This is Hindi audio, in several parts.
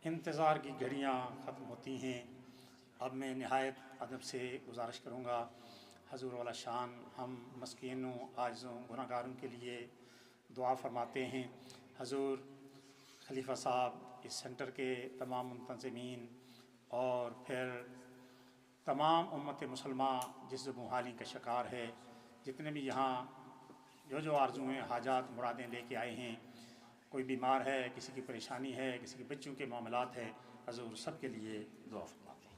इंतज़ार की घड़ियाँ ख़त्म होती हैं। अब मैं नहायत अदब से गुजारिश करूँगा, हजूर वाला शान हम मस्कीनों, आजिज़ों, गुनाहगारों के लिए दुआ फरमाते हैं। हजूर खलीफा साहब, इस सेंटर के तमाम मुंतज़मीन और फिर तमाम उम्मत मुसलमा जिस मुहाली का शिकार है, जितने भी यहाँ जो आरज़ुएँ, हाजात, मुरादें लेके आए हैं, कोई बीमार है, किसी की परेशानी है, किसी के बच्चों के मामलात है, हजूर सब के लिए दुआ फरमाते हैं।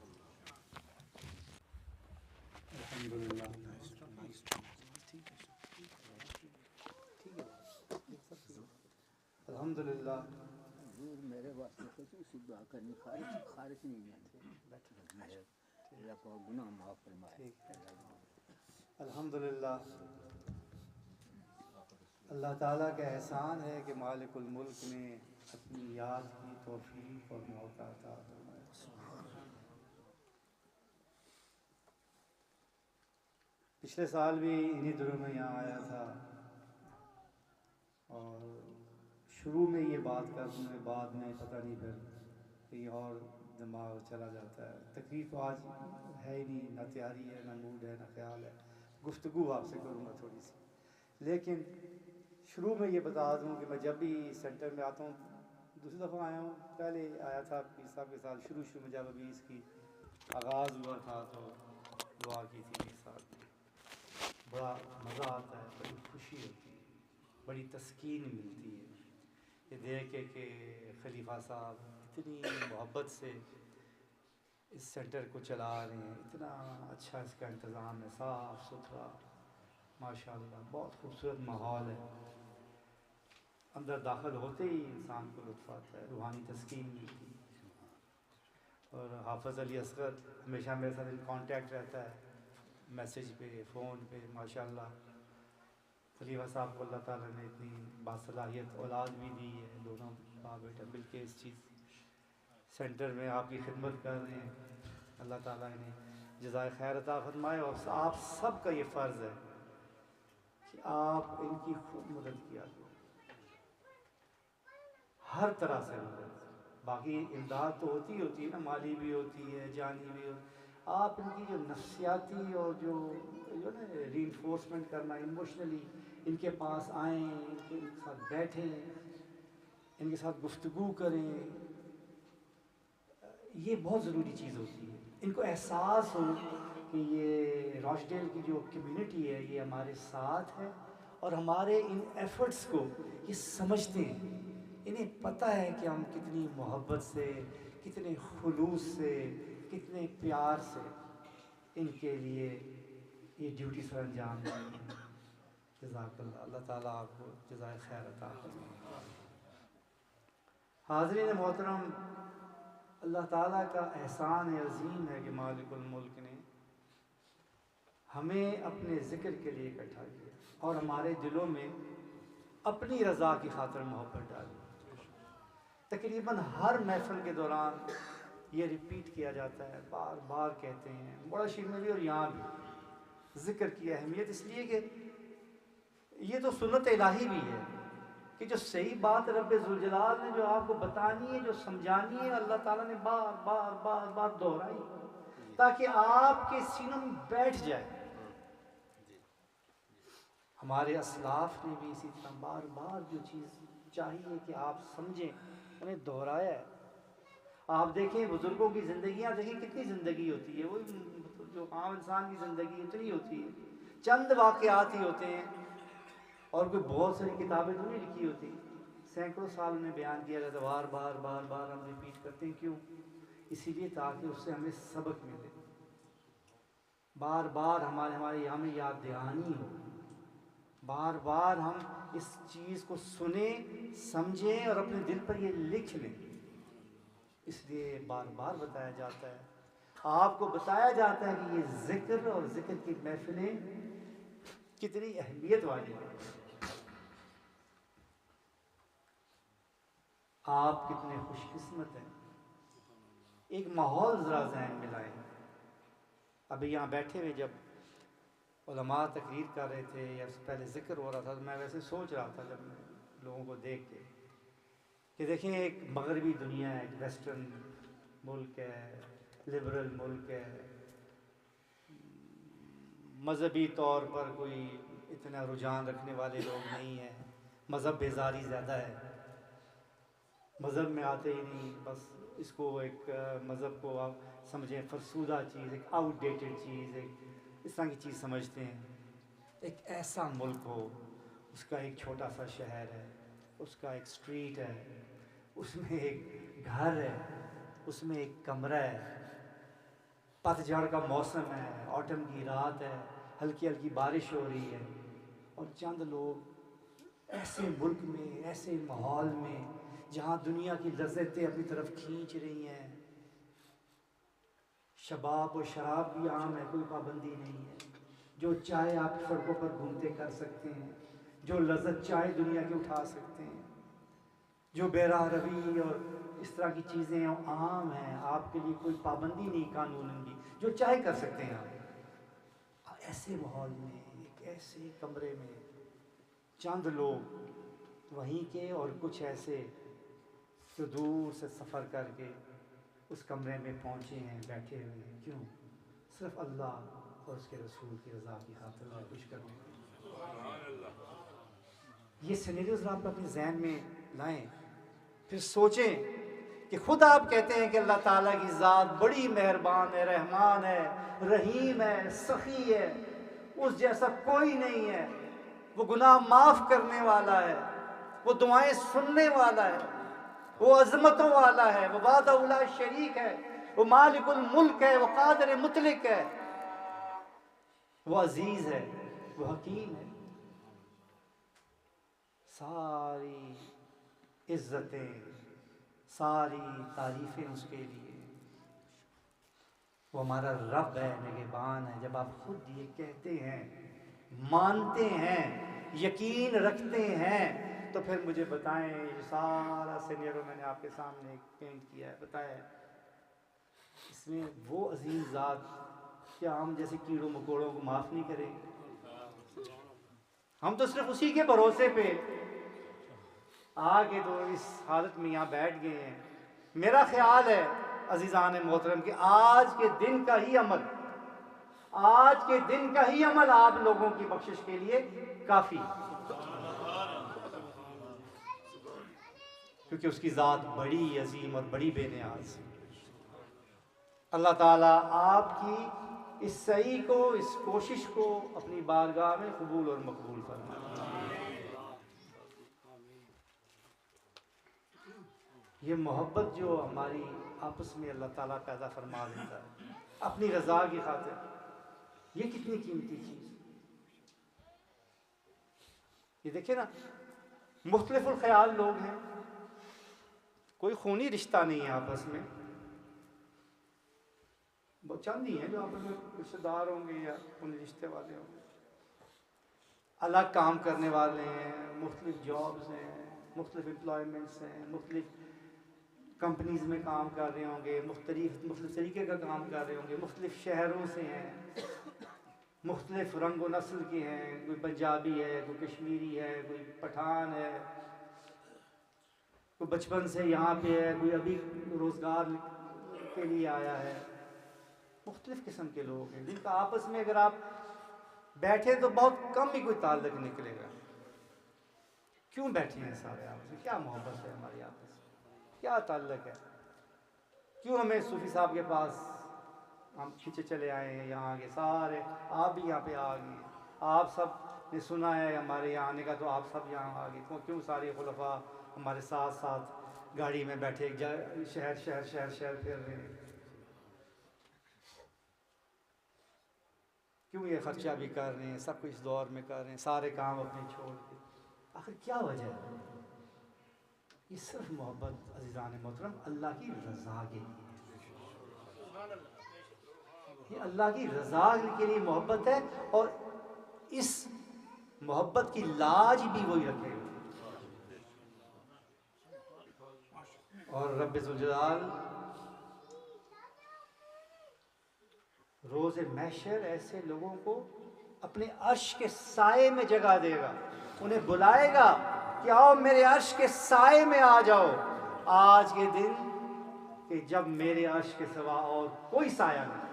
अल्हम्दुलिल्लाह मेरे वास्ते खुशूसी दुआ करनी, खारिश नहीं है, गुनाह माफ़ फरमाए। अल्हम्दुलिल्लाह अल्लाह ताला का एहसान है कि मालिकुल मुल्क ने अपनी याद की तौफीक और मौका अता फरमाया। पिछले साल भी इन्हीं दिनों में यहाँ आया था और शुरू में ये बात कर दूँगा, बाद में पता नहीं फिर कहीं और दिमाग चला जाता है। तकलीफ तो आज है ही नहीं, ना तैयारी है, ना मूड है, ना ख्याल है। गुफ्तगू आपसे करूँगा थोड़ी सी, लेकिन शुरू में ये बता दूँ कि मैं जब भी सेंटर में आता हूँ, दूसरी दफ़ा आया हूँ, पहले आया था पीर साहब के साथ शुरू में, जब अभी इसकी आगाज़ हुआ था तो दुआ की थी पीर साहब ने। बड़ा मज़ा आता है, बड़ी खुशी होती है, बड़ी तस्कीन मिलती है ये देख के कि खलीफा साहब इतनी मोहब्बत से इस सेंटर को चला रहे हैं, इतना अच्छा इसका इंतज़ाम है, साफ़ सुथरा, माशाल्लाह बहुत खूबसूरत माहौल है। अंदर दाखिल होते ही इंसान को लुत्फ़ आता है, रूहानी तस्कीन मिलती है। और हाफ़िज़ अली असगर हमेशा मेरे साथ इन कांटेक्ट रहता है, मैसेज पे, फ़ोन पे। माशाल्लाह खलीफा साहब को अल्लाह ताला ने इतनी बासलाहियत औलाद भी दी है, दोनों बाप बेटा मिलके इस चीज़ सेंटर में आपकी खिदमत कर रहे हैं। अल्लाह ताला इन्हें जज़ाए खैर अता फरमाए। और आप सब का ये फ़र्ज़ है कि आप इनकी खूब मदद किया करो, हर तरह से मदद। बाकी इमदाद तो होती है ना, माली भी होती है, जानी भी होती। आप इनकी जो नफ्सियाती और जो ना रीइंफोर्समेंट करना, इमोशनली इनके पास आएँ, इनके साथ बैठें, इनके साथ गुफ्तगू करें, ये बहुत ज़रूरी चीज़ होती है। इनको एहसास हो कि ये रॉचडेल की जो कम्युनिटी है ये हमारे साथ है और हमारे इन एफ़र्ट्स को ये समझते हैं। इन्हें पता है कि हम कितनी मोहब्बत से, कितने खुलूस से, कितने प्यार से इनके लिए ये ड्यूटी सर अंजाम देंगे। जज़ाकल्लाह, अल्लाह ताला आपको जज़ाए खैर अता फरमाए। हाज़रीन मोहतरम, अल्लाह ताला का एहसान अज़ीम है कि मालिकुल मुल्क ने हमें अपने ज़िक्र के लिए इकट्ठा किया और हमारे दिलों में अपनी रज़ा की खातिर मोहब्बत डाली। तकरीबन हर महफ़िल के दौरान ये रिपीट किया जाता है, बार बार कहते हैं, बड़ा शीर में भी और यहाँ भी ज़िक्र की अहमियत, इसलिए कि ये तो सुन्नत इलाही भी है कि जो सही बात रब्बे ज़ुल जलाल ने जो आपको बतानी है, जो समझानी है, अल्लाह ताला ने बार बार बार बार दोहराई ताकि आपके सीनों में बैठ जाए। हमारे असलाफ ने भी इसी तरह बार बार जो चीज़ चाहिए कि आप समझें, उन्हें दोहराया है। आप देखें बुज़ुर्गों की ज़िंदगियाँ, देखें कितनी ज़िंदगी होती है, वो जो आम इंसान की ज़िंदगी उतनी होती है, चंद वाक़यात ही होते हैं और कोई बहुत सारी किताबें तो नहीं लिखी होती। सैकड़ों साल में बयान किया जाता है, बार बार बार बार हम रिपीट करते हैं। क्यों? इसीलिए ताकि उससे हमें सबक मिले, बार बार हमारे हमें याद दहानी हो, बार बार हम इस चीज़ को सुने, समझें और अपने दिल पर ये लिख लें। इसलिए बार बार बताया जाता है, आपको बताया जाता है कि ये ज़िक्र और ज़िक्र की महफिलें कितनी अहमियत वाली है। आप कितने खुशकिस्मत हैं। एक माहौल ज़रा ज़हन में लाएं। अभी यहाँ बैठे हुए जब उलमा तकरीर कर रहे थे या उससे पहले ज़िक्र हो रहा था, तो मैं वैसे सोच रहा था जब मैं लोगों को देख के कि देखें एक मगरबी दुनिया है, एक वेस्टर्न मुल्क है, लिबरल मुल्क है, मजहबी तौर पर कोई इतना रुझान रखने वाले लोग नहीं हैं, मज़हब बेजारी ज़्यादा है, मज़हब में आते ही नहीं, बस इसको एक मज़हब को आप समझें फरसूदा चीज़, एक आउटडेटेड चीज़, एक इस तरह की चीज़ समझते हैं। एक ऐसा मुल्क हो, उसका एक छोटा सा शहर है, उसका एक स्ट्रीट है, उसमें एक घर है, उसमें एक कमरा है, पतझड़ का मौसम है, ऑटम की रात है, हल्की हल्की बारिश हो रही है, और चंद लोग ऐसे मुल्क में, ऐसे माहौल में जहाँ दुनिया की लज़्ज़तें अपनी तरफ खींच रही हैं, शबाब और शराब भी आम है, कोई पाबंदी नहीं है, जो चाहे आप सड़कों पर घूमते कर सकते हैं, जो लज़्ज़त चाहे दुनिया की उठा सकते हैं, जो बेरा रवी और इस तरह की चीज़ें आम हैं, आपके लिए कोई पाबंदी नहीं कानून की, जो चाहे कर सकते हैं आप। ऐसे माहौल में, एक ऐसे कमरे में चंद लोग वहीं के और कुछ ऐसे जो दूर से सफ़र करके उस कमरे में पहुँचे हैं, बैठे हुए हैं, क्यों? सिर्फ अल्लाह और उसके रसूल की रज़ा की खातिर में कुछ करने के लिए। ये सिनेरियोज़ आप अपने जहन में लाएं, फिर सोचें कि खुद आप कहते हैं कि अल्लाह ताला की ज़ात बड़ी मेहरबान है, रहमान है, रहीम है, सखी है, उस जैसा कोई नहीं है, वो गुनाह माफ़ करने वाला है, वो दुआएं सुनने वाला है, वो अज़मतों वाला है, वो वादा शरीक है, वो मालिकुल मुल्क है, वो कादिर मुतलिक है, वो अजीज़ है, वो हकीम है। सारी इज़्ज़तें, सारी तारीफ़ें उसके लिए, वो हमारा रब है, निगहबान है। जब आप खुद ये कहते हैं, मानते हैं, यकीन रखते हैं, तो फिर मुझे बताएं, ये सारा सिनेरियो मैंने आपके सामने पेंट किया है, बताएं इसमें वो अजीम ज़ात क्या हम जैसे कीड़ों मकोड़ों को माफ़ नहीं करेंगे? हम तो सिर्फ उसी के भरोसे पे आके तो इस हालत में यहाँ बैठ गए हैं। मेरा ख्याल है अजीज़ान मोहतरम कि आज के दिन का ही अमल, आज के दिन का ही अमल आप लोगों की बख्शिश के लिए काफ़ी, क्योंकि उसकी ज़ात बड़ी अजीम और बड़ी बेनियाज। अल्लाह ताला आपकी इस सही को, इस कोशिश को अपनी बारगाह में कबूल और मकबूल फरमाए। ये मोहब्बत जो हमारी आपस में अल्लाह ताला पैदा फरमा देता है अपनी रज़ा की खातिर, ये कितनी कीमती चीज़। ये देखिए ना, मुख्तलिफुल ख्याल लोग हैं, कोई खूनी रिश्ता नहीं है आपस में, बहुत चंद ही हैं जो आपस में रिश्तेदार होंगे या खूनी रिश्ते वाले होंगे, अलग काम करने वाले हैं, मुख्तलिफ जॉब्स हैं, मुख्तलिफ एम्प्लॉयमेंट्स हैं, मुख्तलिफ कंपनीज़ में काम कर रहे होंगे, मुख्तलिफ तरीके का काम कर रहे होंगे, मुख्तलिफ शहरों से हैं, मुख्तलिफ रंग व नस्ल के हैं, कोई पंजाबी है, कोई कश्मीरी है, कोई पठान है, कोई बचपन से यहाँ पे है, कोई अभी रोज़गार के लिए आया है। मुख्तलिफ किस्म के लोग हैं जिनका आपस में अगर आप बैठे तो बहुत कम ही कोई ताल्लुक निकलेगा। क्यों बैठे हैं सारे आपस में? क्या मोहब्बत है हमारी आपस में? क्या ताल्लुक है? क्यों हमें सूफी साहब के पास हम खींचे चले आए हैं? यहाँ आगे सारे आप भी यहाँ पे आ गए, आप सब ने सुना है हमारे यहाँ आने का, तो आप सब यहाँ आ गए। क्यों सारे खुलफा हमारे साथ साथ गाड़ी में बैठे शहर शहर शहर शहर फिर रहे हैं? क्यों ये खर्चा भी कर रहे हैं, सब कुछ इस दौर में कर रहे हैं, सारे काम अपने छोड़ के? आखिर क्या वजह है? ये सिर्फ मोहब्बत अज़ीज़ान मोहतरम अल्लाह की रज़ा के लिए, ये अल्लाह की रज़ा के लिए मोहब्बत है, और इस मोहब्बत की लाज भी वही रखे। और रब्बे ज़ुल जलाल रोज़े महशर ऐसे लोगों को अपने अर्श के साए में जगह देगा, उन्हें बुलाएगा कि आओ मेरे अर्श के साए में आ जाओ, आज के दिन कि जब मेरे अर्श के सिवा और कोई साया नहीं,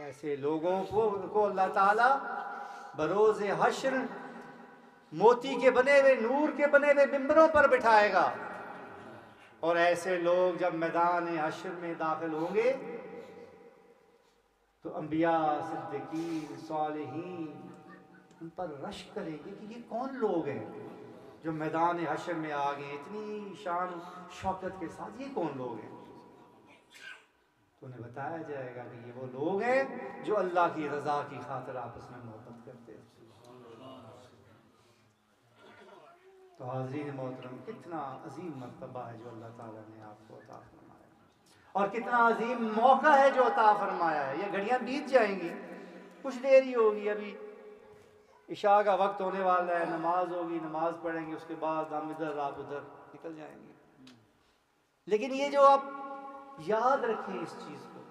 ऐसे लोगों को अल्लाह ताला बरोज़े हश्र मोती के बने हुए, नूर के बने हुए मिंबरों पर बिठाएगा। और ऐसे लोग जब मैदान हश्र में दाखिल होंगे तो अंबिया, सिद्दीकीन, सालिहीन उन पर रश करेंगे कि ये कौन लोग हैं जो मैदान हश्र में आ गए इतनी शान शौकत के साथ, ये कौन लोग हैं? तो उन्हें बताया जाएगा कि ये वो लोग हैं जो अल्लाह की रज़ा की खातिर आपस में मोहब्बत करते हैं। तो हाज़रीन मोहतरम, कितना अजीम मर्तबा है जो अल्लाह ताला ने आपको अता फरमाया और कितना अजीम मौका है जो अता फरमाया है। ये घड़ियाँ बीत जाएंगी, कुछ देर ही होगी, अभी इशा का वक्त होने वाला है, नमाज होगी, नमाज पढ़ेंगे, उसके बाद हम इधर आप उधर निकल जाएंगे। लेकिन ये जो आप याद रखें इस चीज़ को,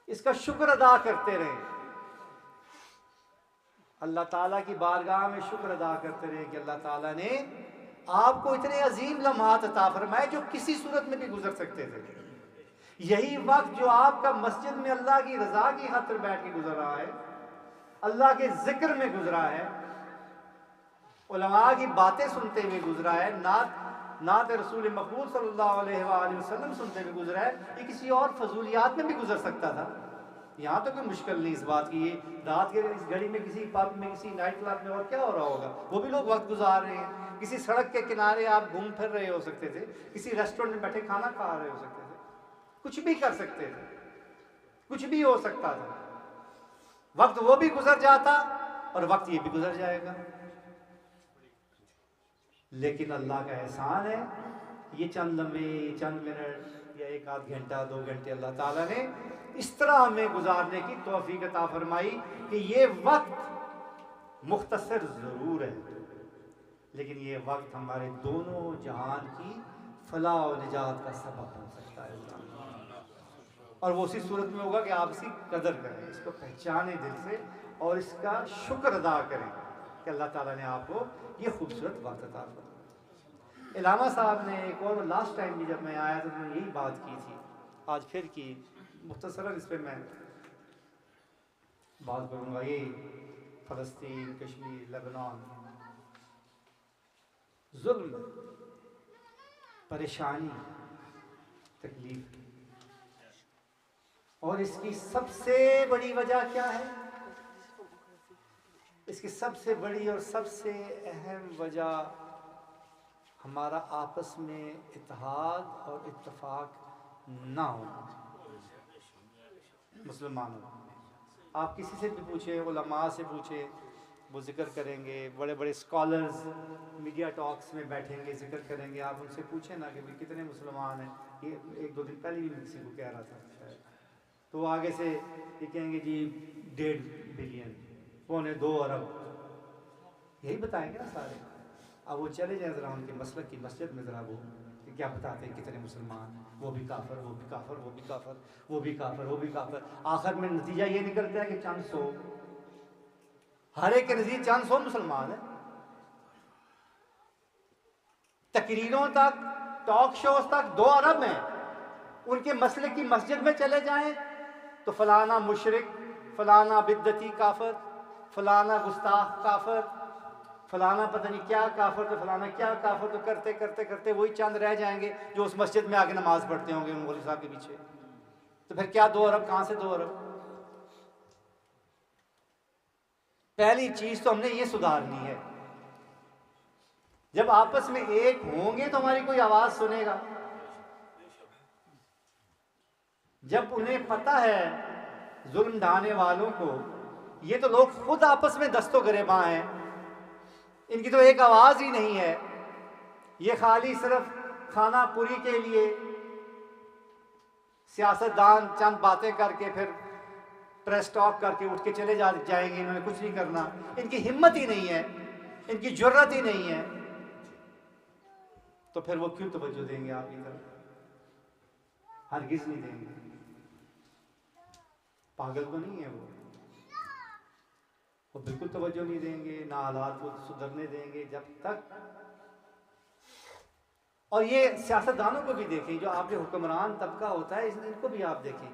इसका शुक्र अदा करते रहें, अल्लाह ताला की बारगाह में शुक्र अदा करते रहें कि अल्लाह ताला ने आपको इतने अजीम लम्हात अता फरमाए जो किसी सूरत में भी गुजर सकते थे। यही वक्त जो आपका मस्जिद में अल्लाह की रज़ा की खातिर बैठ के गुजर रहा है, अल्लाह के जिक्र में गुजरा है, उलमा की बातें सुनते हुए गुजरा है, नात रसूल मकबूल सल्लल्लाहु अलैहि वसल्लम सुनते हुए गुजरा है, ये किसी और फजूलियात में भी गुजर सकता था। यहाँ तो कोई मुश्किल नहीं इस बात की। रात के इस घड़ी में किसी पब में, किसी नाइट क्लब में और क्या हो रहा होगा, वो भी लोग वक्त गुजार रहे हैं। किसी सड़क के किनारे आप घूम फिर रहे हो सकते थे, किसी रेस्टोरेंट में बैठे खाना खा रहे हो सकते थे, कुछ भी कर सकते थे, कुछ भी हो सकता था। वक्त वो भी गुजर जाता और वक्त ये भी गुजर जाएगा। लेकिन अल्लाह का एहसान है, ये चंद लम्हे, चंद मिनट या एक आध घंटा, 2 घंटे अल्लाह ताला ने इस तरह हमें गुजारने की तौफीक अता फरमाई कि ये वक्त मुख्तसर ज़रूर है, लेकिन ये वक्त हमारे दोनों जहान की फलाह और निजात का सबब बन सकता है। और वो उसी सूरत में होगा कि आप इसकी कदर करें, इसको पहचानें दिल से और इसका शुक्र अदा करें कि अल्लाह ताला ने आपको ये खूबसूरत वक्त अता फरमाया। इलामा साहब ने एक और लास्ट टाइम भी जब मैं आया तो उन्होंने यही बात की थी, आज फिर की, मुख्तसरन इस पर मैं बात करूँगा। ये फ़लस्तीन, कश्मीर, लेबनान, जुल्म, परेशानी, तकलीफ, और इसकी सबसे बड़ी वजह क्या है? इसकी सबसे बड़ी और सबसे अहम वजह हमारा आपस में इत्तेहाद और इत्तेफाक ना होना। मुसलमानों, आप किसी से भी पूछे, उलमा से पूछे, वो जिक्र करेंगे, बड़े बड़े स्कॉलर्स मीडिया टॉक्स में बैठेंगे, जिक्र करेंगे, आप उनसे पूछें ना कि भाई कितने मुसलमान हैं। ये 1-2 दिन पहले भी मैं किसी को कह रहा था शायद, तो आगे से ये कहेंगे जी 1.5 बिलियन, 2 अरब, यही बताएंगे ना सारे। अब वो चले जाए ज़रा उनके मसलक की मस्जिद में, ज़रा वो क्या बताते हैं कितने मुसलमान, वो भी काफर, वो भी काफर, वो भी काफर, वो भी काफर, वो भी काफर। आखिर में नतीजा ये निकलता है कि चंद सौ, हर एक के नज़ीर चंद सौ मुसलमान है। तकरीरों तक, टॉक शोज तक 2 अरब हैं। उनके मसले की मस्जिद में चले जाएं तो फलाना मुशरिक, फलाना बिद्दती काफर, फलाना गुस्ताख काफर, फलाना पता नहीं क्या काफर, तो फलाना क्या काफर, तो करते करते करते वही चंद रह जाएंगे जो उस मस्जिद में आके नमाज पढ़ते होंगे उन मौलवी साहब के पीछे। तो फिर क्या 2 अरब, कहाँ से 2 अरब? पहली चीज तो हमने ये सुधारनी है, जब आपस में एक होंगे तो हमारी कोई आवाज सुनेगा। जब उन्हें पता है जुल्म ढाने वालों को, ये तो लोग खुद आपस में दस्तो गिरेबां हैं, इनकी तो एक आवाज ही नहीं है, ये खाली सिर्फ खाना पूरी के लिए सियासतदान चंद बातें करके फिर प्रेस टॉक करके उठ के चले जाएंगे, इन्होंने कुछ नहीं करना, इनकी हिम्मत ही नहीं है, इनकी जुर्रत ही नहीं है, तो फिर वो क्यों तवज्जो देंगे आपकी तरफ? हरगिज नहीं देंगे। पागल तो नहीं है वो बिल्कुल तवज्जो नहीं देंगे, ना हालात को सुधरने देंगे जब तक और ये सियासतदानों को भी देखें, जो आपके हुक्मरान तबका होता है, इनको भी आप देखें,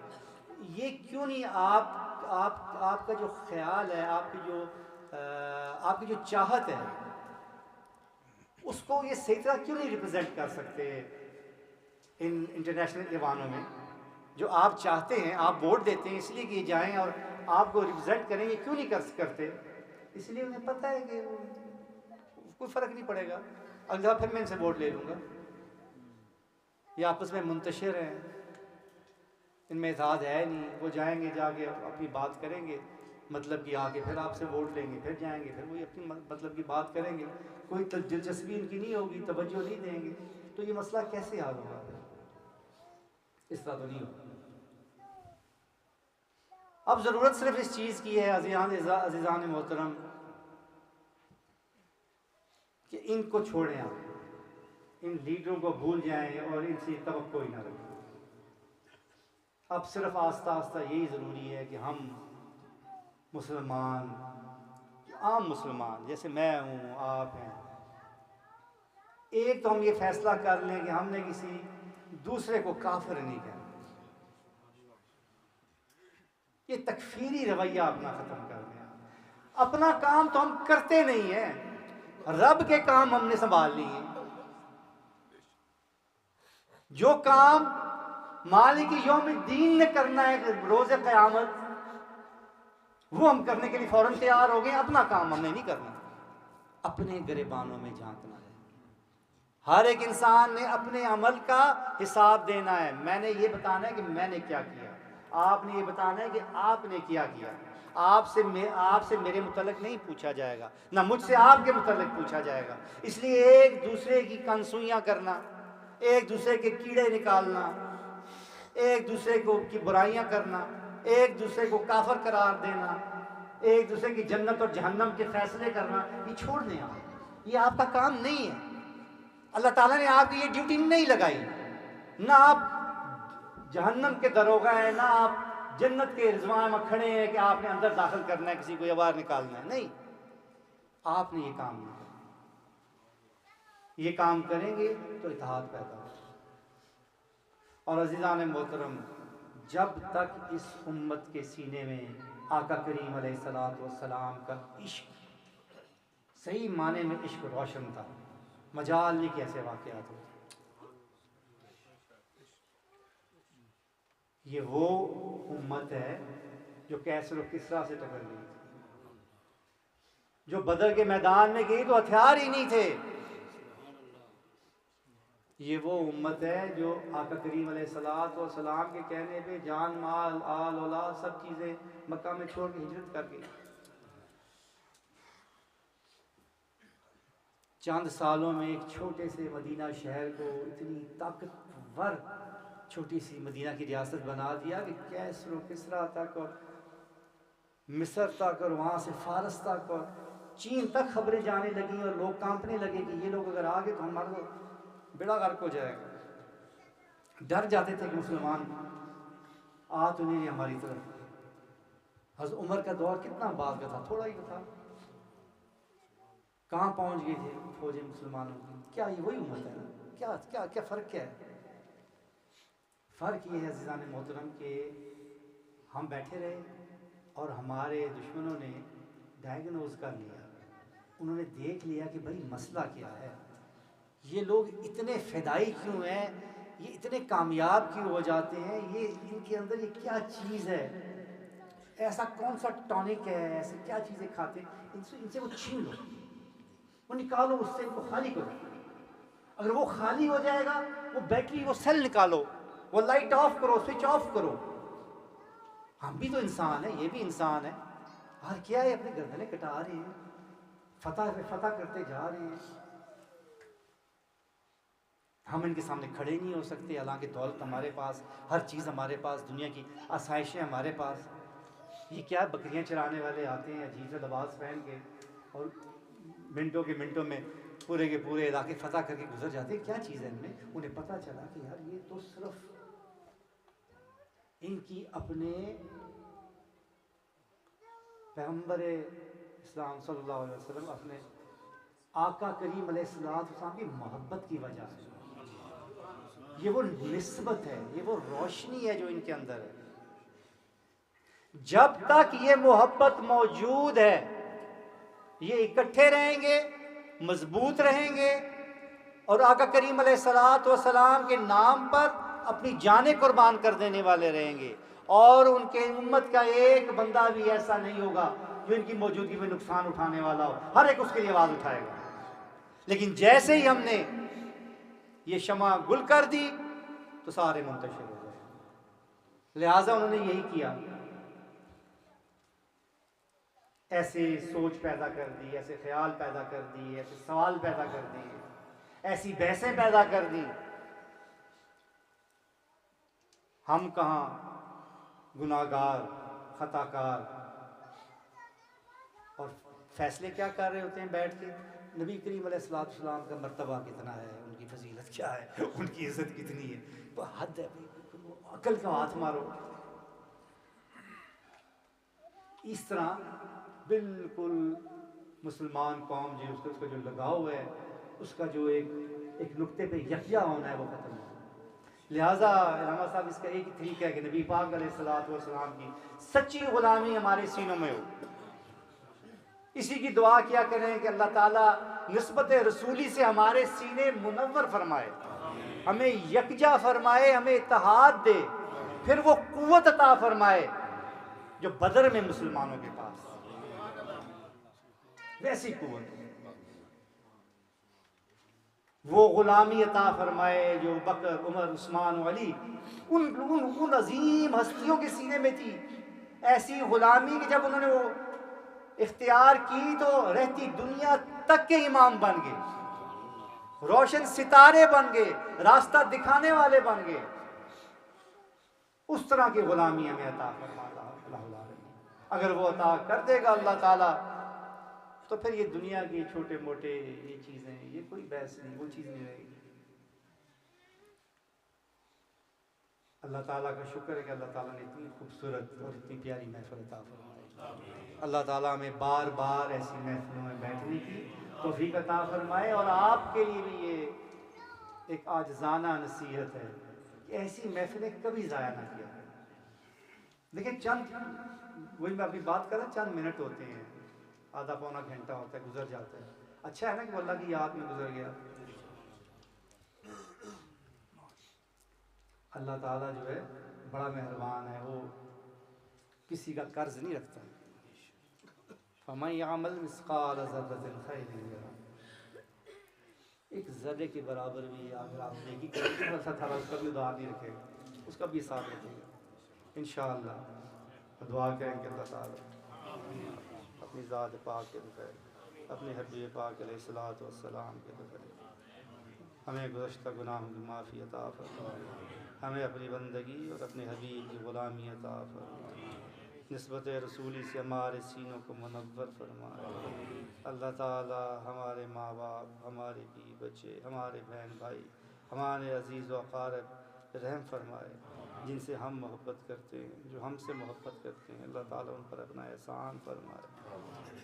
ये क्यों नहीं आपका जो ख्याल है, आपकी जो चाहत है, उसको ये सही तरह क्यों नहीं रिप्रेजेंट कर सकते इन इंटरनेशनल ईवानों में? जो आप चाहते हैं, आप वोट देते हैं इसलिए कि जाएं और आपको रिप्रेजेंट करें, ये क्यों नहीं करते? इसलिए उन्हें पता है कि कोई फ़र्क नहीं पड़ेगा, अगला फिर मैं इनसे वोट ले लूँगा। ये आपस में मुंतशिर हैं, इनमें इत्तेहाद है नहीं। वो जाएंगे, जाके अपनी बात करेंगे, मतलब कि आके फिर आपसे वोट लेंगे, फिर जाएंगे, फिर वही अपनी मतलब की बात करेंगे, कोई दिलचस्पी इनकी नहीं होगी, तवज्जो नहीं देंगे। तो ये मसला कैसे हल होगा? इस तरह तो नहीं होगा। अब ज़रूरत सिर्फ इस चीज़ की है अज़ीज़ान मोहतरम, कि इनको छोड़ें, आप इन लीडरों को भूल जाएं और इनसे तवक्को ही ना रखें। अब सिर्फ आस्ता आस्ता यही ज़रूरी है कि हम मुसलमान, आम मुसलमान जैसे मैं हूँ, आप हैं, एक तो हम ये फ़ैसला कर लें कि हमने किसी दूसरे को काफिर नहीं कहना। ये तकफीरी रवैया अपना ख़त्म कर दें। अपना काम तो हम करते नहीं हैं, रब के काम हमने संभाल लिए। जो काम मालिक यौमिद्दीन ने करना है रोज़े क़यामत, वो हम करने के लिए फ़ौरन तैयार हो गए। अपना काम हमने नहीं करना, अपने गिरबानों में झांकना है। हर एक इंसान ने अपने अमल का हिसाब देना है। मैंने ये बताना है कि मैंने क्या किया, आपने ये बताना है कि आपने क्या किया। आपसे मेरे मुतल्लिक़ नहीं पूछा जाएगा, ना मुझसे आपके मुतल्लिक़ पूछा जाएगा। इसलिए एक दूसरे की कंसुइयाँ करना, एक दूसरे के कीड़े निकालना, एक दूसरे की बुराइयाँ करना, एक दूसरे को काफिर करार देना, एक दूसरे की जन्नत और जहन्नम के फैसले करना, ये छोड़ दें आप। ये आपका काम नहीं है। अल्लाह ताला ने आपकी ये ड्यूटी नहीं लगाई। ना आप जहन्नम के दरोगा हैं, ना आप जन्नत के रिजवान में खड़े हैं कि आपने अंदर दाखिल करना है, किसी को या बाहर निकालना है। नहीं, आपने ये काम नहीं करना। ये काम करेंगे तो इत्तेहाद पैदा होगा। और अज़ीज़ान मोहतरम, जब तक इस उम्मत के सीने में आका करीम अलैहिस्सलाम का इश्क, सही माने में इश्क रोशन था, मजाल नहीं कि ऐसे वाक़यात होते। ये वो उम्मत है जो कैसर और किसरा से टकर गई थी, जो बदर के मैदान में गई तो हथियार ही नहीं थे। ये वो उम्मत है जो आका करीम अलैहिस्सलाम के कहने पे जान माल आल औलाद सब चीज़ें मक्का में छोड़ के हिजरत कर गई। चंद सालों में एक छोटे से मदीना शहर को इतनी ताकतवर छोटी सी मदीना की रियासत बना दिया कि कैसर और किसरा तक और मिस्र तक और वहाँ से फारस तक और चीन तक खबरें जाने लगी और लोग कांपने लगे कि ये लोग अगर आ गए तो हमारा तो बेड़ा गर्क हो जाएगा। डर जाते थे कि मुसलमान आ तो नहीं हमारी तरफ। हज़रत उमर का दौर कितना बाद का था, थोड़ा ही था। कहाँ पहुँच गए थे फौजें मुसलमानों की? क्या ये वही उम्मत है ना? क्या क्या क्या फ़र्क क्या है? फ़र्क ये है अज़ीज़ान मोहतरम के हम बैठे रहे और हमारे दुश्मनों ने डायग्नोज कर लिया, उन्होंने देख लिया कि भाई मसला क्या है, ये लोग इतने फ़िदाई क्यों हैं, ये इतने कामयाब क्यों हो जाते हैं, ये इनके अंदर ये क्या चीज़ है, ऐसा कौन सा टॉनिक है, ऐसे क्या चीज़ें खाते हैं, इनसे वो छीन लो, वो निकालो, उससे इनको खाली करो। अगर वो खाली हो जाएगा, वो बैटरी, वो सेल निकालो, वो लाइट ऑफ करो, स्विच ऑफ करो। हम भी तो इंसान है, ये भी इंसान है। और क्या है, अपनी गर्दनें कटा रहे हैं, फतह पे फतह करते जा रहे हैं। हम इनके सामने खड़े नहीं हो सकते, हालांकि दौलत हमारे पास, हर चीज़ हमारे पास, दुनिया की आसाइशें हमारे पास। ये क्या है, बकरियां चराने वाले आते हैं अजीब सा लिबास पहन के और मिनटों के मिनटों में पूरे के पूरे इलाके फतह करके गुजर जाते हैं। क्या चीज़ है इनमें? उन्हें पता चला कि यार ये तो सिर्फ इनकी अपने पैगंबर इस्लाम सल्लल्लाहु अलैहि वसल्लम, अपने आका करीम अलैहिस्सलाम की मोहब्बत की वजह से ये वो निस्बत है, ये वो रोशनी है जो इनके अंदर है। जब तक ये मोहब्बत मौजूद है, ये इकट्ठे रहेंगे, मजबूत रहेंगे और आका करीम अलैहिस्सलातु वस्सलाम के नाम पर अपनी जानें कुर्बान कर देने वाले रहेंगे। और उनके उम्मत का एक बंदा भी ऐसा नहीं होगा जो इनकी मौजूदगी में नुकसान उठाने वाला हो, हर एक उसके लिए आवाज़ उठाएगा। लेकिन जैसे ही हमने ये शमा गुल कर दी तो सारे मुंतशिर हो गए। लिहाजा उन्होंने यही किया, ऐसे सोच पैदा कर दी, ऐसे ख्याल पैदा कर दिए, ऐसे सवाल पैदा कर दिए, ऐसी बहसें पैदा कर दी। हम कहाँ गुनाहगार, खताकार, और फैसले क्या कर रहे होते हैं बैठ के? नबी करीम अलैहिस्सलातु वस्सलाम का मर्तबा कितना है, उनकी फजीलत क्या है, उनकी इज्जत कितनी है, तो हद है भाई, अकल का हाथ मारो। इस तरह बिल्कुल मुसलमान कौम जी उसका जो लगाव है, उसका जो एक नुक्ते पे यकजा होना है वो खत्म है। लिहाजा रामा साहब इसका एक ही तरीका है कि नबी पाक अलैहिस्सलातु वस्सलाम की सच्ची गुलामी हमारे सीनों में हो। इसी की दुआ किया करें कि अल्लाह ताला निस्बत रसूली से हमारे सीने मुनव्वर फरमाए, हमें यकजा फरमाए, हमें इत्तेहाद दे, फिर वो कुव्वत अता फरमाए जो बदर में मुसलमानों के पास, वैसी कुव्वत, वो गुलामी अता फरमाए जो बकर, उमर, उस्मान, अली, उन अजीम हस्तियों के सीने में थी। ऐसी गुलामी कि जब उन्होंने वो इख्तियार की तो रहती दुनिया तक के इमाम बन गए, रोशन सितारे बन गए, रास्ता दिखाने वाले बन गए। उस तरह की गुलामी हमें अता फरमाता अल्लाह। अगर वो अता कर देगा अल्लाह ताला तो फिर ये दुनिया की छोटे मोटे ये चीज़ें, ये कोई बहस नहीं, वो चीज़ नहीं रहेगी। अल्लाह ताला का शुक्र है कि अल्लाह ताला ने इतनी खूबसूरत और इतनी प्यारी महफिल अता फरमाई। अल्लाह ताला हमें बार बार ऐसी महफिलों में बैठने की तौफीक अता फरमाए। और आपके लिए भी ये एक आजिज़ाना नसीहत है कि ऐसी महफिलें कभी ज़ाया ना किया करें। देखिए चंद, वही मैं अभी बात कर रहा, चंद मिनट होते हैं, आधा पौना घंटा होता है, गुजर जाता है। अच्छा है ना कि वो अल्लाह की याद में गुजर गया। अल्लाह ताला जो है बड़ा मेहरबान है, वो किसी का कर्ज नहीं रखता। फमन यअमल मिस्काल ज़र्रतिन खैरन यरह, एक ज़र्रे के बराबर भी अगर आप नेकी करेंगे तो अल्लाह ताला उसका भी उधार नहीं रखेगा, उसका भी हिसाब रखेगा इंशाअल्लाह। दुआ करें कि अल्लाह ताला अपनी ज़ात पाक के दुआए, अपने हबीब पाक अलैहिस्सलातु वस्सलाम के दुआए हमें गुज़श्ता गुनाहों की माफ़ी अता फरमाए, हमें अपनी बंदगी और अपने हबीब की ग़ुलामी अता फरमाए, निस्बत रसूली से हमारे सीनों को मुनव्वर फरमाए। अल्लाह ताला हमारे माँ बाप, हमारे बीवी बच्चे, हमारे बहन भाई, हमारे अज़ीज़ व अक़ारिब रहम फरमाए, जिनसे हम मोहब्बत करते हैं, जो हमसे मोहब्बत करते हैं, अल्लाह ताला उन पर अपना एहसान फरमाए।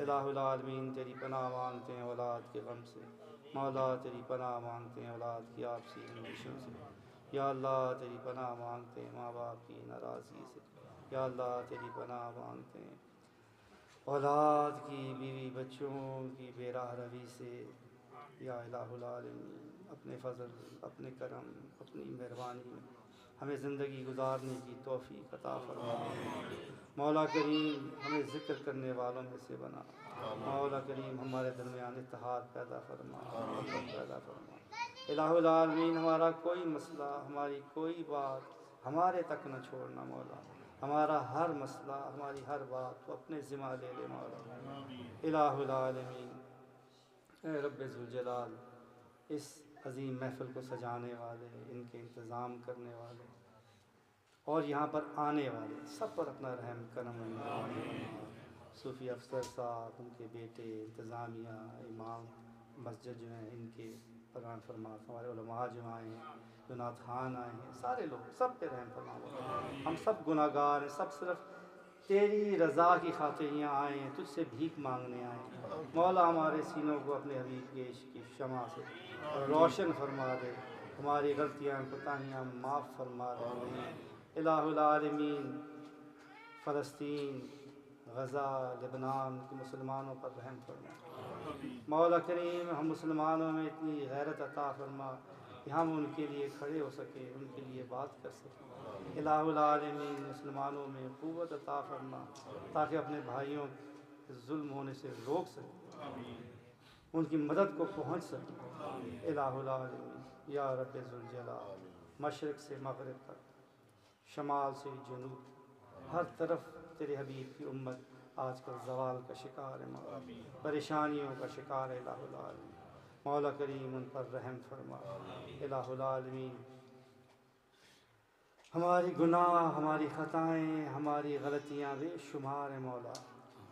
इलाहुल आलमीन तेरी पनाह मांगते हैं औलाद के गम से, मौला तेरी पनाह मांगते हैं औलाद की आपसी अंदिशों से, या अल्लाह तेरी पनाह मांगते हैं माँ बाप की नाराज़गी से, या अल्लाह तेरी पनाह मांगते हैं औलाद की, बीवी बच्चों की बेराह रवी से। या इलाहुल आलमीन अपने फ़ज़ल, अपने करम, अपनी मेहरबानी में हमें ज़िंदगी गुजारने की तौफ़ीक़ अता फरमा। मौला करीम हमें ज़िक्र करने वालों में से बना। मौला करीम हमारे दरमियान इत्तेहाद पैदा फरमा, मोहब्बत पैदा फरमा। इलाहुल आलमीन हमारा कोई मसला, हमारी कोई बात हमारे तक न छोड़ना मौला, हमारा हर मसला, हमारी हर बात तो अपने ज़िम्मा ले ले मौला। इलाहुल आलमीन ए रब्बे ज़ुल जलाल, इस अज़ीम महफ़िल को सजाने वाले, इनके इंतज़ाम करने वाले और यहाँ पर आने वाले सब पर अपना रहम करम। सूफ़ी अफसर साहब, उनके बेटे, इंतज़ामिया, इमाम मस्जिद जो हैं, इनके फरमान फरमा, हमारे उलमा जो आए हैं, जो नाथान आए हैं, सारे लोग सब पे रहम फरमा। हम सब गुनाहगार हैं, सब सिर्फ तेरी रज़ा की खातिर यहाँ आए हैं, तुझसे भीख मांगने आए हैं। मौला हमारे सीनों को अपने हबीब के इश्क़ की शमा से रोशन फरमा दे। हमारी गलतियाँ कोताहियाँ माफ़ फरमा रहे। इलाहुल आलमीन फ़लस्तीन, गज़ा, लेबनान के मुसलमानों पर रहम फरमा। मौला करीम हम मुसलमानों में इतनी गैरत अता फरमा कि हम उनके लिए खड़े हो सके, उनके लिए बात कर सकें। इलाहुल आलमीन मुसलमानों में क़ुव्वत अता फरमा ताकि अपने भाइयों के जुल्म होने से रोक सकें, उनकी मदद को पहुँच सकें। इलाहुल आलमीन या रब्बे ज़ुल जलाल, मशरिक़ से मग़रिब तक, शमाल से जनूब, हर तरफ तेरे हबीब की उम्मत आजकल ज़वाल का शिकार है मौला, परेशानियों का शिकार है। इलाहुल आलमीन मौला करीम उन पर रहम फरमा। इलाहुल आलमीन हमारी गुनाह, हमारी ख़ताएँ, हमारी गलतियाँ बेशुमार हैं मौला,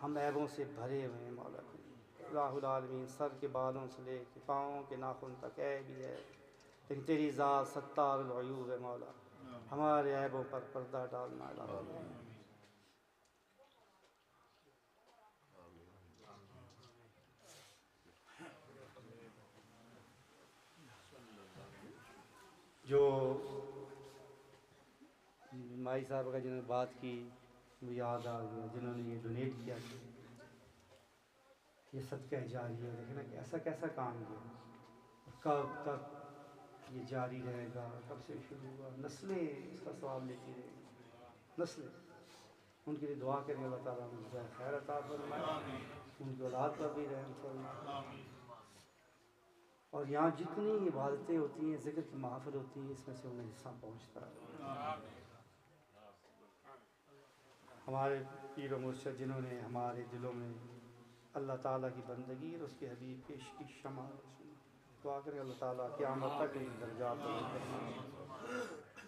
हम ऐबों से भरे हुए हैं मौला करीम। इलाहुल आलमीन सर के बालों से लेकर पाँव के नाखून तक ऐब ही है, लेकिन तेरी ज़ात सत्तारुल अयूब है मौला, हमारे ऐबों पर पर्दा डालना। इलाहुल आलमीन जो माई साहब का जिन्होंने बात की मुझे याद आ गया, जिन्होंने ये डोनेट किया, ये सदका जारी है। देखें ना कि ऐसा कैसा काम किया, कब तक ये जारी रहेगा, कब से शुरू हुआ, नस्लें इसका सवाब लेती रहेंगी, नस्लें। उनके लिए दुआ करें अल्लाह ताला उनको खैर अता फरमाए, उनकी औलाद पर भी रहम फरमाए। और यहाँ जितनी इबादतें होती हैं, ज़िक्र की महफ़िल होती है, इसमें से उन्हें हिस्सा पहुँचता है। हमारे पीर मुर्शिद जिन्होंने हमारे दिलों में अल्लाह ताला की बंदगी और उसके हबीब के इश्क़ की शमा रोशनी, दुआ करें अल्लाह ताला क़यामत तक उनके दर्जात बुलंद फरमाए।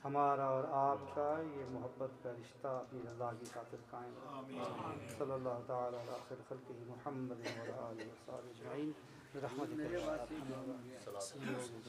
हमारा और आपका ये मोहब्बत का रिश्ता अपनी रज़ा की खातिर कायम रखें। सल्लल्लाहु तआला अला खैर खल्क़िही मुहम्मद व अला आलिहि व अस्हाबिहि अजमईन। रहमतिक या अर्हम अर्राहिमीन।